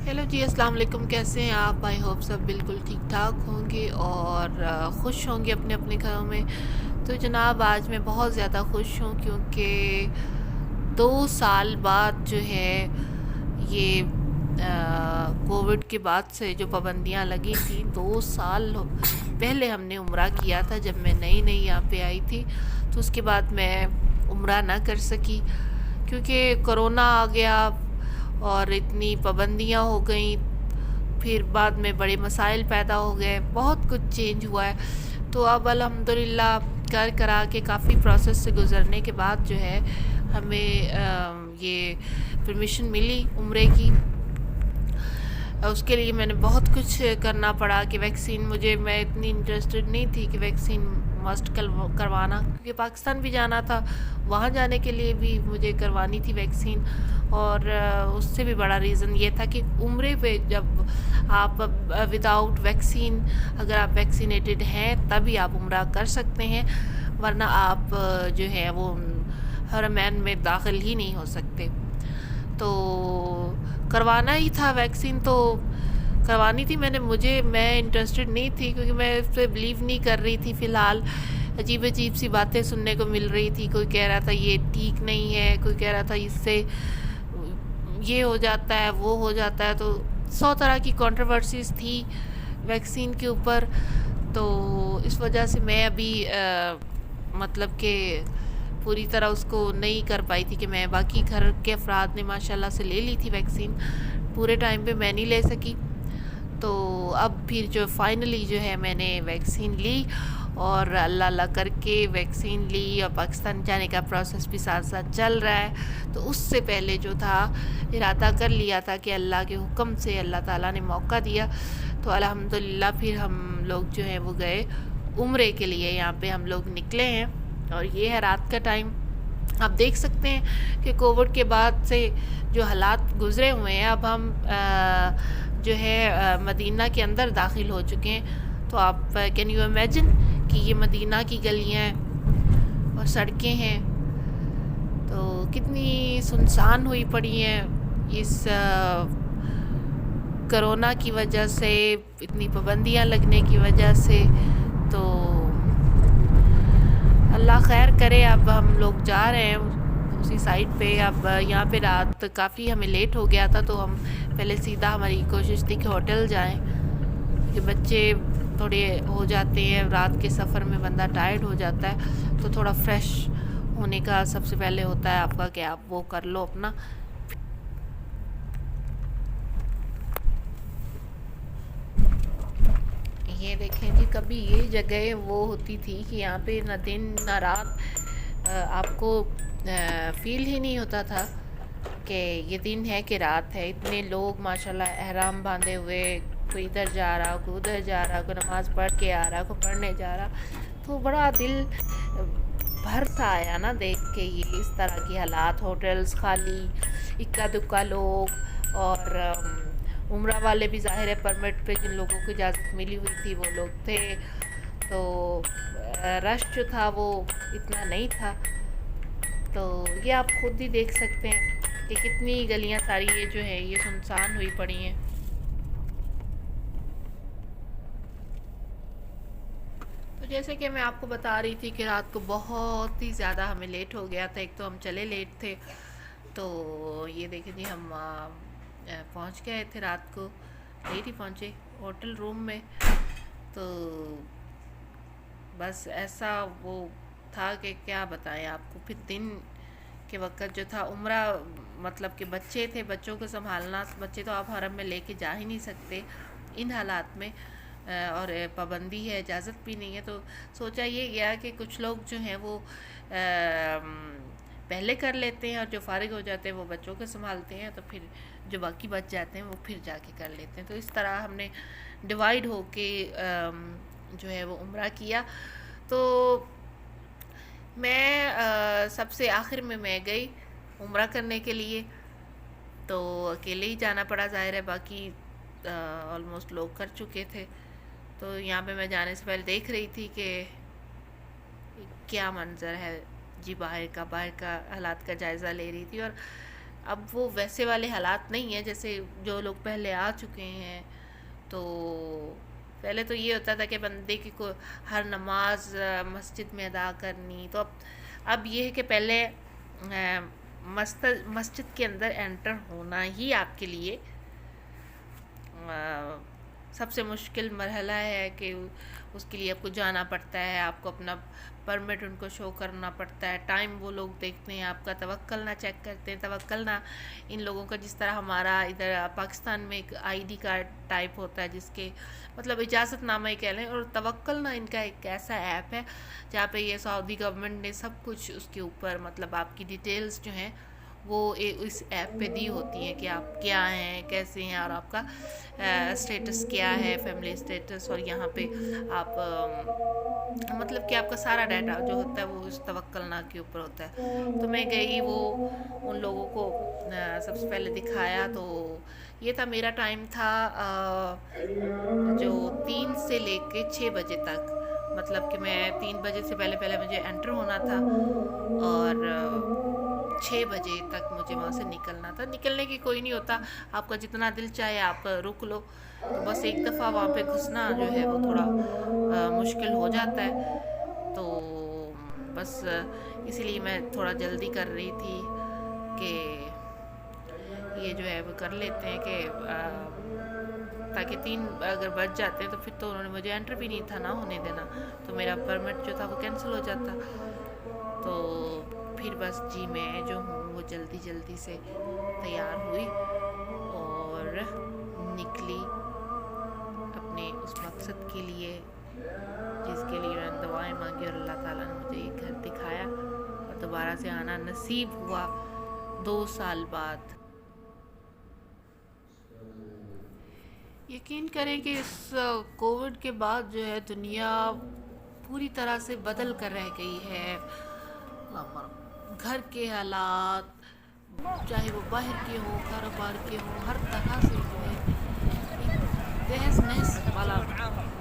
Hello जी, अस्सलाम वालेकुम। कैसे हैं आप? आई होप सब बिल्कुल ठीक ठाक होंगे और खुश होंगे अपने अपने घरों में। तो जनाब, आज मैं बहुत ज़्यादा खुश हूँ क्योंकि 2 साल बाद जो है ये कोविड के बाद से जो पाबंदियाँ लगी थी, 2 साल पहले हमने उम्रा किया था जब मैं नई नई यहाँ पे आई थी। तो उसके बाद मैं उम्रा ना कर सकी क्योंकि कोरोना आ गया और इतनी पाबंदियाँ हो गई। फिर बाद में बड़े मसाइल पैदा हो गए, बहुत कुछ चेंज हुआ है। तो अब अल्हम्दुलिल्लाह कर करा के काफ़ी प्रोसेस से गुज़रने के बाद जो है हमें ये परमिशन मिली उम्रे की। उसके लिए मैंने बहुत कुछ करना पड़ा कि वैक्सीन, मैं इतनी इंटरेस्टेड नहीं थी कि वैक्सीन मस्ट करवाना, क्योंकि पाकिस्तान भी जाना था, वहाँ जाने के लिए भी मुझे करवानी थी वैक्सीन। और उससे भी बड़ा रीज़न ये था कि उम्रे पे जब आप विदाउट वैक्सीन, अगर आप वैक्सीनेटेड हैं तभी आप उम्रा कर सकते हैं, वरना आप जो है वो हरमैन में दाखिल ही नहीं हो सकते। तो करवाना ही था वैक्सीन, तो करवानी थी मैं इंटरेस्टेड नहीं थी क्योंकि मैं इस पर बिलीव नहीं कर रही थी फ़िलहाल। अजीब अजीब सी बातें सुनने को मिल रही थी, कोई कह रहा था ये ठीक नहीं है, कोई कह रहा था इससे ये हो जाता है वो हो जाता है, तो 100 तरह की कंट्रोवर्सीज थी वैक्सीन के ऊपर। तो इस वजह से मैं अभी मतलब कि पूरी तरह उसको नहीं कर पाई थी कि मैं, बाकी घर के अफराद ने माशाल्लाह से ले ली थी वैक्सीन, पूरे टाइम पे मैं नहीं ले सकी। तो अब फिर जो फाइनली जो है मैंने वैक्सीन ली और अल्लाह अल्लाह करके वैक्सीन ली, और पाकिस्तान जाने का प्रोसेस भी साथ साथ चल रहा है। तो उससे पहले जो था इरादा कर लिया था कि अल्लाह के हुक्म से अल्लाह ताला ने मौका दिया, तो अल्हम्दुलिल्लाह फिर हम लोग जो है वो गए उम्रे के लिए। यहाँ पे हम लोग निकले हैं और ये है रात का टाइम। आप देख सकते हैं कि कोविड के बाद से जो हालात गुज़रे हुए हैं, अब हम जो है मदीना के अंदर दाखिल हो चुके हैं। तो आप कैन यू इमेजिन कि ये मदीना की गलियां और सड़कें हैं तो कितनी सुनसान हुई पड़ी हैं इस कोरोना की वजह से, इतनी पाबंदियां लगने की वजह से। तो अल्लाह खैर करे। अब हम लोग जा रहे हैं उसी साइड पे। अब यहाँ पे रात काफ़ी हमें लेट हो गया था, तो हम पहले सीधा, हमारी कोशिश थी कि होटल जाएं, क्योंकि बच्चे थोड़े हो जाते हैं रात के सफ़र में, बंदा टायर्ड हो जाता है, तो थोड़ा फ्रेश होने का सबसे पहले होता है आपका कि आप वो कर लो अपना। ये देखें जी, कभी ये जगह वो होती थी कि यहाँ पे ना दिन ना रात आपको फील ही नहीं होता था कि ये दिन है कि रात है। इतने लोग माशाल्लाह एहराम बांधे हुए, कोई इधर जा रहा, कोई उधर जा रहा, कोई नमाज़ पढ़ के आ रहा, कोई पढ़ने जा रहा। तो बड़ा दिल भर सा आया ना देख के ये इस तरह की हालात, होटल्स खाली, इक्का दुक्का लोग। और उम्रा वाले भी ज़ाहिर है परमिट पे, जिन लोगों को इजाज़त मिली हुई थी वो लोग थे। तो रश जो था वो इतना नहीं था। तो ये आप खुद ही देख सकते हैं कि कितनी गलियां सारी ये जो है ये सुनसान हुई पड़ी हैं। तो जैसे कि मैं आपको बता रही थी कि रात को बहुत ही ज़्यादा हमें लेट हो गया था। एक तो हम चले लेट थे, तो ये देखें जी, हम पहुंच गए थे रात को, लेट ही पहुंचे होटल रूम में। तो बस ऐसा वो था कि क्या बताएं आपको। फिर दिन के वक्त जो था उम्रा, मतलब कि बच्चे थे, बच्चों को संभालना, बच्चे तो आप हरम में लेके जा ही नहीं सकते इन हालात में, और पाबंदी है, इजाज़त भी नहीं है। तो सोचा ये गया कि कुछ लोग जो हैं वो पहले कर लेते हैं और जो फारिग हो जाते हैं वो बच्चों को संभालते हैं, तो फिर जो बाकी बच जाते हैं वो फिर जाके कर लेते हैं। तो इस तरह हमने डिवाइड हो के जो है वो उम्रा किया। तो मैं सबसे आखिर में मैं गई उम्रा करने के लिए, तो अकेले ही जाना पड़ा, ज़ाहिर है, बाकी ऑलमोस्ट लोग कर चुके थे। तो यहाँ पे मैं जाने से पहले देख रही थी कि क्या मंज़र है जी, बाहर का हालात का जायज़ा ले रही थी। और अब वो वैसे वाले हालात नहीं है जैसे जो लोग पहले आ चुके हैं। तो पहले तो ये होता था कि बंदे की को हर नमाज मस्जिद में अदा करनी। तो अब ये है कि पहले मस्जिद के अंदर एंटर होना ही आपके लिए सबसे मुश्किल मरहला है कि उसके लिए आपको जाना पड़ता है, आपको अपना परमिट उनको शो करना पड़ता है, टाइम वो लोग देखते हैं, आपका तवक्कल ना चेक करते हैं। तवक्कल ना इन लोगों का जिस तरह हमारा इधर पाकिस्तान में एक आईडी कार्ड टाइप होता है जिसके मतलब इजाज़तनामा ही कह लें, और तवक्कल ना इनका एक ऐसा ऐप है जहाँ पे ये सऊदी गवर्नमेंट ने सब कुछ उसके ऊपर मतलब आपकी डिटेल्स जो हैं वो इस ऐप पे दी होती हैं कि आप क्या हैं, कैसे हैं, और आपका स्टेटस क्या है, फैमिली स्टेटस। और यहाँ पे आप मतलब कि आपका सारा डाटा जो होता है वो इस तवक्कलना के ऊपर होता है। तो मैं गई, वो उन लोगों को सबसे पहले दिखाया। तो ये था, मेरा टाइम था जो 3 से लेके 6 बजे तक, मतलब कि मैं 3 बजे से पहले पहले मुझे एंटर होना था और 6 बजे तक मुझे वहाँ से निकलना था। निकलने की कोई नहीं होता, आपका जितना दिल चाहे आप रुक लो। तो बस एक दफ़ा वहाँ पे घुसना जो है वो थोड़ा मुश्किल हो जाता है। तो बस इसीलिए मैं थोड़ा जल्दी कर रही थी कि ये जो है वो कर लेते हैं कि ताकि 3 अगर बज जाते हैं तो फिर तो उन्होंने मुझे एंटर भी नहीं था ना होने देना, तो मेरा परमिट जो था वो कैंसिल हो जाता। तो फिर बस जी मैं जो हूँ वो जल्दी जल्दी से तैयार हुई और निकली अपने उस मकसद के लिए जिसके लिए मैंने दुआएं मांगी, और अल्लाह ताला ने मुझे ये घर दिखाया और दोबारा से आना नसीब हुआ 2 साल बाद। यकीन करें कि इस कोविड के बाद जो है दुनिया पूरी तरह से बदल कर रह गई है। घर के हालात, चाहे वो बाहर के हो, कारोबार के हो, हर तरह से जो है एक तहस नहस वाला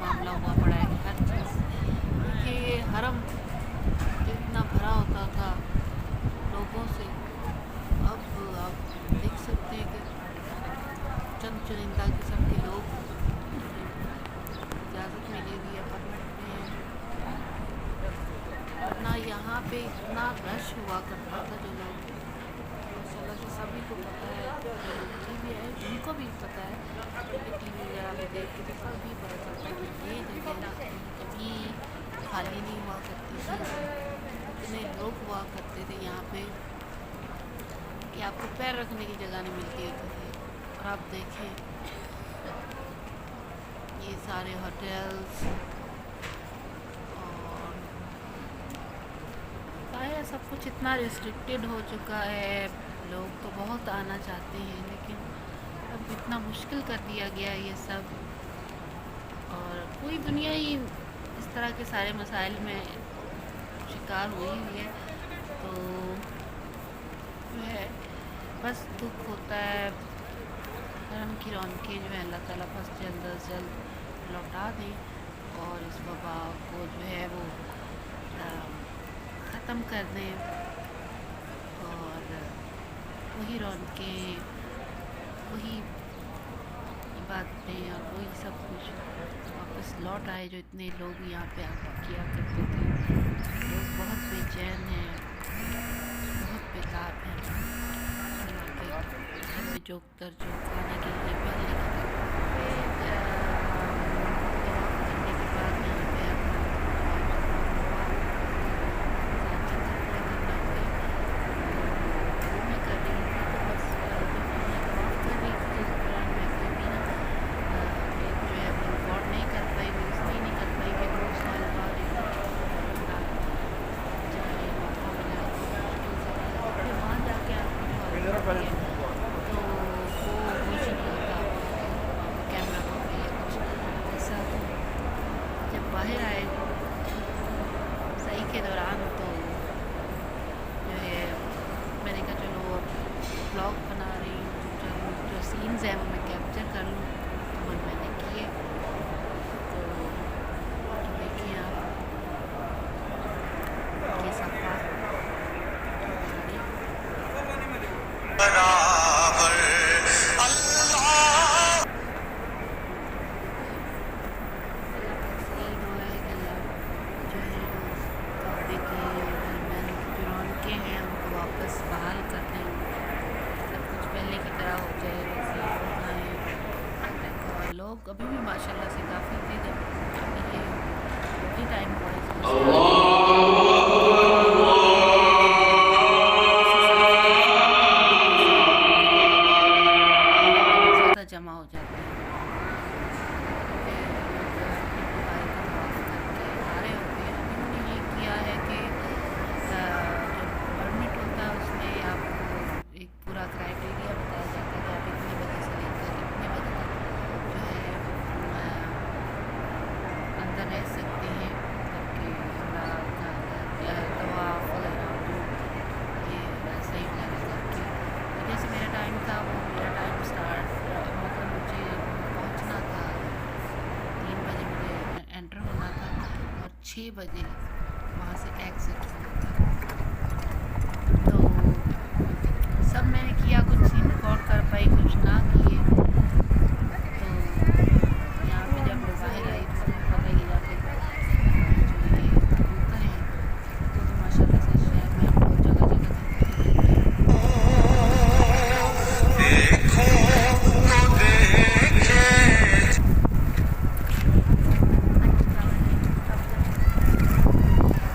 मामला हुआ पड़ा है हर चीज़। देखिए ये हरम जो इतना भरा होता था लोगों से, अब आप देख सकते हैं कि चंद चुनिंदा किस्म के लोग इजाज़त मिली हुई है, परमिट में है। वरना यहाँ पे इतना रश हुआ करता था, जो लोग माशाल्लाह से सभी को पता है, जो लोग टीवी है उनको भी पता है, टीवी वगैरह में देख के तो सभी पता चलता है कि ये जगह कभी खाली नहीं हुआ करती थी। इतने लोग हुआ करते थे यहाँ पे कि आपको पैर रखने की जगह नहीं मिलती होती थी। और आप देखें ये सारे होटल्स और सब कुछ इतना रिस्ट्रिक्टेड हो चुका है। लोग तो बहुत आना चाहते हैं लेकिन अब इतना मुश्किल कर दिया गया है ये सब, और पूरी दुनिया ही इस तरह के सारे मसाइल में शिकार हुई हुई है। तो जो है बस दुख होता है। हरम की रौनकें जो है अल्लाह ताला बस जल्द अज जल्द लौटा दें और इस वबा को जो है वो ख़त्म कर दें, और वही रौनकें, वही इबादतें और वही सब कुछ वापस लौट आए जो इतने लोग यहाँ पे आके किया करते थे। लोग बहुत बेचैन हैं, बहुत बेताब हैं। यहाँ पे घर में जो खाने के लिए पहले करने के बाद यहाँ पे बाहर आए सही के दौरान, तो जो है मैंने कहा चलो ब्लॉग बना रही हूँ, जो सीन्स हैं वो मैं कैप्चर कर लूँ, तो वो मैंने किए। तो देखिए आप ये सफ़ा आपको अभी भी माशाल्लाह से काफ़ी देर अभी ये टाइम हुआ है इसको स्टार्ट हुए इस हिसाब से काफ़ी लोग जो है और ज़्यादा जमा हो जाते हैं। फिर लोग अपनी अपनी बारी का तवाफ़ करके आ रहे होते हैं। अभी उन्होंने ये किया है कि जो परमिट होता है उसमें आपको एक पूरा क्राइटेरिया बताया जाता है कि आप इतने बजे से लेकर इतने बजे तक जो है अंदर रह सकते हैं करके तवाफ़ वगैरह जो ये सही वगैरह करके। तो जैसे मेरा टाइम था वो मेरा टाइम स्टार्ट मतलब मुझे पहुंचना था 3 बजे मुझे एंटर होना था और 6 बजे वहाँ से एग्ज़िट होना था। तो सब मैंने किया, कुछ सीन रिकॉर्ड कर पाई, कुछ ना किए। तो यहाँ पे जब मैं बाहर आई तो पता ही जाके जो ये कबूतर हैं तो माशाल्लाह से शहर में आपको जगह जगह देखने को मिलते हैं।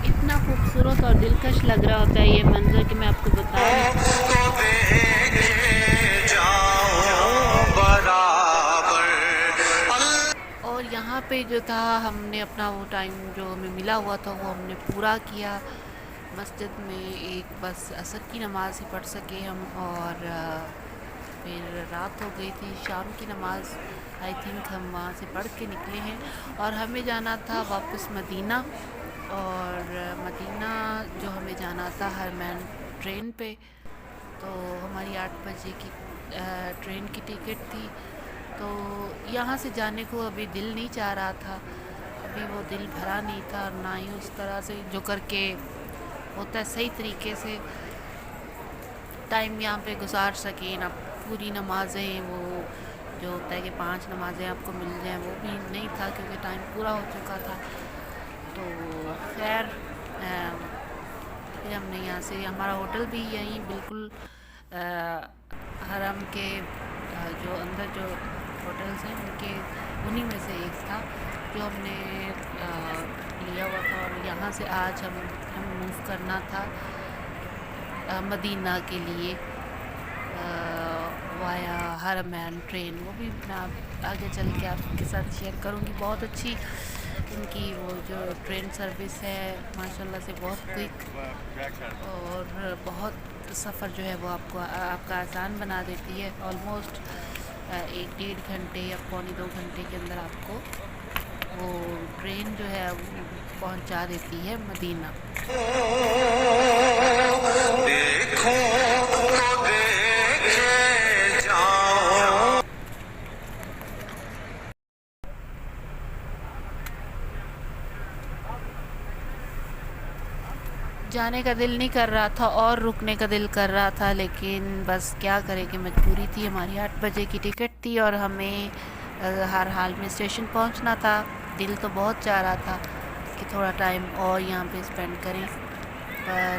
इतना खूबसूरत और दिलकश लग रहा होता है ये मंजर कि मैं आपको बता नहीं। और यहाँ पे जो था हमने अपना वो टाइम जो हमें मिला हुआ था वो हमने पूरा किया। मस्जिद में एक बस असर की नमाज़ ही पढ़ सके हम और फिर रात हो गई थी। शाम की नमाज़ आई थिंक हम वहाँ से पढ़ के निकले हैं और हमें जाना था वापस मदीना। और मदीना जो हमें जाना था हरमैन ट्रेन पे, तो हमारी 8 बजे की ट्रेन की टिकट थी। तो यहाँ से जाने को अभी दिल नहीं चाह रहा था, अभी वो दिल भरा नहीं था, ना ही उस तरह से जो करके होता है सही तरीके से टाइम यहाँ पे गुजार सकें। ना पूरी नमाज़ें वो जो होता है कि 5 नमाज़ें आपको मिल जाएं वो भी नहीं था क्योंकि टाइम पूरा हो चुका था। तो खैर फिर हमने यहाँ से, हमारा होटल भी यहीं बिल्कुल हरम के जो अंदर जो होटल्स हैं उनके उन्हीं में से एक था जो हमने लिया हुआ था। और यहाँ से आज हम मूव करना था मदीना के लिए वाया हरमैन ट्रेन। वो भी मैं आगे चल के आपके साथ शेयर करूँगी। बहुत अच्छी इनकी वो जो ट्रेन सर्विस है माशाल्लाह से बहुत क्विक और बहुत सफ़र जो है वो आपका आसान बना देती है। ऑलमोस्ट 1-1.5 घंटे या 1-2 घंटे के अंदर आपको वो ट्रेन जो है वो पहुंचा देती है मदीना। जाने का दिल नहीं कर रहा था और रुकने का दिल कर रहा था, लेकिन बस क्या करें कि मजबूरी थी। हमारी 8 बजे की टिकट थी और हमें हर हाल में स्टेशन पहुंचना था। दिल तो बहुत चाह रहा था कि थोड़ा टाइम और यहाँ पे स्पेंड करें, पर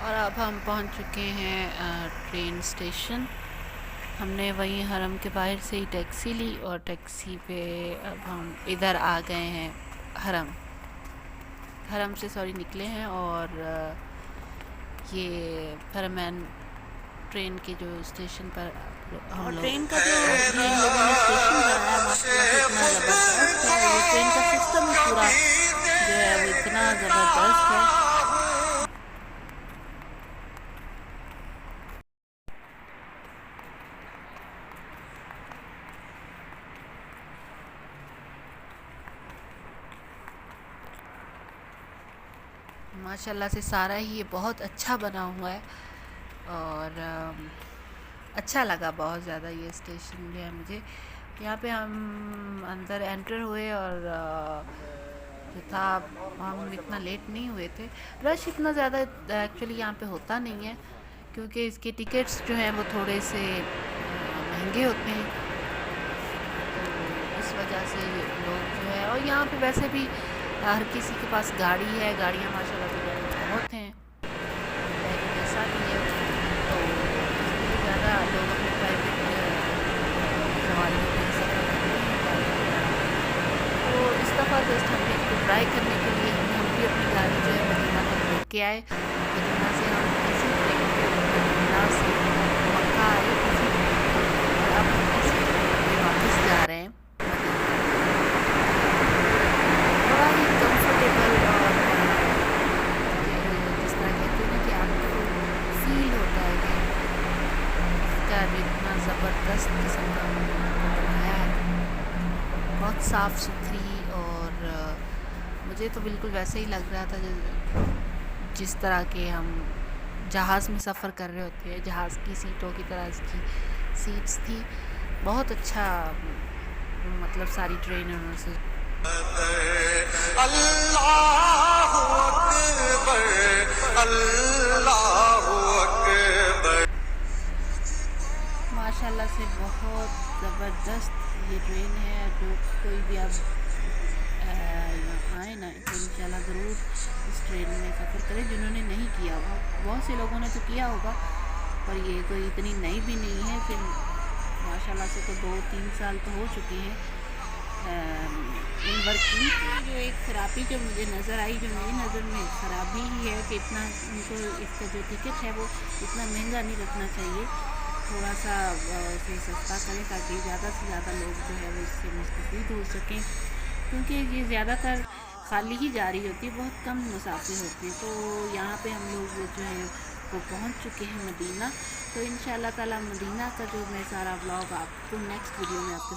और अब हम पहुंच चुके हैं ट्रेन स्टेशन। हमने वहीं हरम के बाहर से ही टैक्सी ली और टैक्सी पे अब हम इधर आ गए हैं। हरम से निकले हैं और ये हरमैन ट्रेन के जो स्टेशन पर हम लोग, ट्रेन का जो ये लोगों ने स्टेशन बनाया माशाल्लाह से इतना ज़बरदस्त है। ये ट्रेन का सिस्टम पूरा जो है वो इतना ज़बरदस्त है। माशाल्लाह से सारा ही ये बहुत अच्छा बना हुआ है और अच्छा लगा बहुत ज़्यादा ये स्टेशन जो है मुझे। यहाँ पे हम अंदर एंटर हुए और जो था, हम इतना लेट नहीं हुए थे। रश इतना ज़्यादा एक्चुअली यहाँ पे होता नहीं है क्योंकि इसके टिकट्स जो हैं वो थोड़े से महंगे होते हैं, तो इस वजह से लोग जो है, और यहाँ पे वैसे भी हर किसी के पास गाड़ी है, गाड़ियाँ माशाल्लाह से बहुत हैं, ऐसा भी है, तो इसलिए ज़्यादा लोग अपने प्राइवेट सवारी में सफ़र करते हैं। तो इस दफ़ा जस्ट हमने इसको ट्राई करने के लिए हम भी अपनी गाड़ी जो है मदीना तक लेके आए। मदीना से हम इसी ट्रेन पे मदीना से मक्का आए इसी ट्रेन पे, और अब हम इसी ट्रेन पे वापस जा रहे हैं। बड़ा ही कंफर्टेबल और जिस तरह कहते हैं ना कि आपको फील होता है कि इसका इतना ज़बरदस्त किस्म का बनाया है, बहुत साफ़ सुथरी, और मुझे तो बिल्कुल वैसे ही लग रहा था जिस तरह के हम जहाज़ में सफ़र कर रहे होते हैं, जहाज़ की सीटों की तरह इसकी सीट्स थी। बहुत अच्छा, मतलब सारी ट्रेन उन्होंने से अल्लाहु अकबर, अल्लाहु अकबर। माशाल्लाह से बहुत ज़बरदस्त ये ट्रेन है। जो कोई भी आप यहाँ आए ना तो इंशाल्लाह ज़रूर इस ट्रेन में सफ़र करें, जिन्होंने नहीं किया होगा। बहुत से लोगों ने तो किया होगा, पर ये कोई इतनी नई भी नहीं है। फिर माशाल्लाह से तो 2-3 साल तो हो चुके हैं इन वर्किंग की। जो एक ख़राबी जो मुझे नज़र आई, जो मेरी नज़र में ख़राबी ही है कि इतना उनको इसका जो टिकट है वो इतना महंगा नहीं रखना चाहिए, थोड़ा सा इसे सस्ता करें ताकि ज़्यादा से ज़्यादा लोग जो है वो इससे मुस्तफ़ीद हो सकें, क्योंकि ये ज़्यादातर खाली ही जा रही होती है, बहुत कम मुसाफिर होते हैं। तो यहाँ पे हम लोग जो है वो पहुँच चुके हैं मदीना। तो इंशाअल्लाह ताला मदीना का जो मैं सारा व्लॉग आपको नेक्स्ट वीडियो में आपके